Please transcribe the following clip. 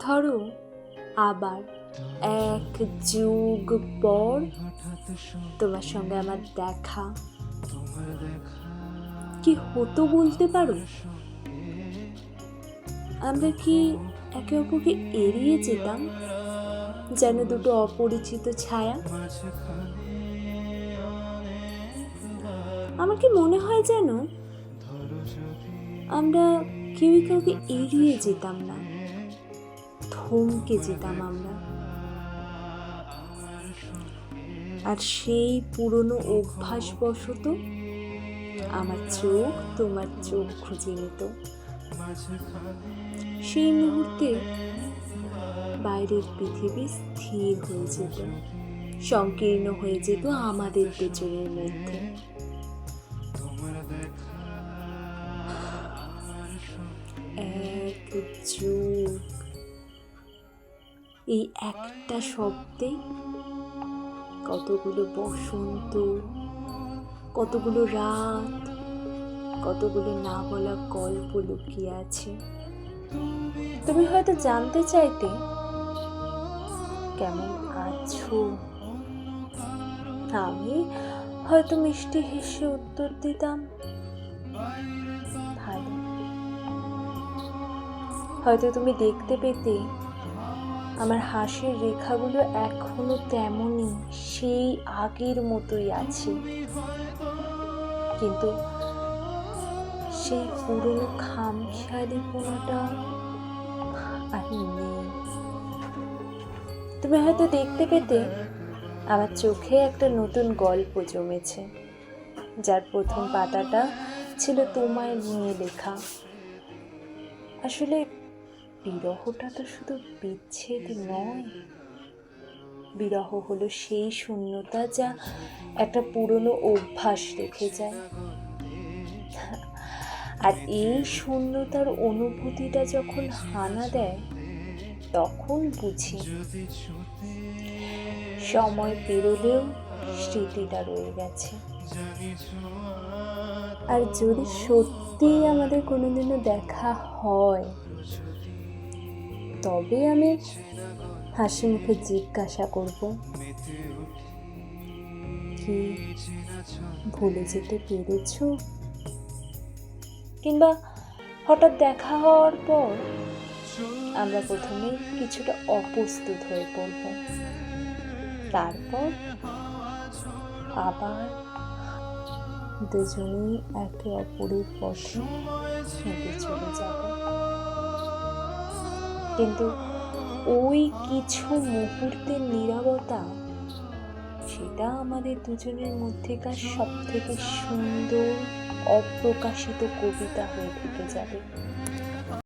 ধরো আবার 1 যুগ পর তোমার সঙ্গে আমার দেখা, কি হতো বলতে পারো? আমরা কি একে অপরকে এড়িয়ে যেতাম যেন দুটো অপরিচিত ছায়া? আমার কি মনে হয় যেন আমরা কেউই কাউকে এড়িয়ে যেতাম না, থমকে যেতাম আমরা। আর সেই পুরনো অভ্যাসবশত আমার চোখ তোমার চোখ খুঁজে নিত। সেই মুহূর্তে বাইরের পৃথিবী স্থির হয়ে যেত, সংকীর্ণ হয়ে যেত আমাদের দুজনের মধ্যে। 1 যুগ, এই একটা শব্দে কতগুলো বসন্ত, কতগুলো রাত, কতগুলো না বলা গল্প লুকিয়ে আছে। তুমি হয়তো জানতে চাইতে কেমন আছো, আমি হয়তো মিষ্টি হেসে উত্তর দিতাম ভালো। হয়তো তুমি দেখতে পেতে আমার হাসির রেখাগুলো এখনো তেমনই, সেই আগের মতোই আছে, কিন্তু সেই পুরনো খামখেয়ালিপনাটা আর নেই। তুমি হয়তো দেখতে পেতে আমার চোখে একটা নতুন গল্প জমেছে, যার প্রথম পাতাটা ছিল তোমায় নিয়ে লেখা। আসলে বিরহটা তো শুধু বিচ্ছেদ নয়, বিরহ হলো সেই শূন্যতা যা একটা পুরনো অভ্যাস রেখে যায়। আর এই শূন্যতার অনুভূতিটা যখন হানা দেয়, তখন বুঝি সময় পেরোলেও স্মৃতিটা রয়ে গেছে। আর যদি সত্যিই আমাদের কোনোদিনও দেখা হয়, তবে আমি হাসি মুখে জিজ্ঞাসা করব, কি ভুলে যেতে পেরেছ? কিংবা হঠাৎ দেখা হওয়ার পর আমরা প্রথমে কিছুটা অপ্রস্তুত হয়ে পড়ব, তারপর আবার দুজনেই একে অপরের পথে হেঁটে চলে যাব। কিন্তু ওই কিছু মুহূর্তের নীরবতা, সেটা আমাদের দুজনের মধ্যেকার সব থেকে সুন্দর অপ্রকাশিত কবিতা হয়ে থেকে যাবে।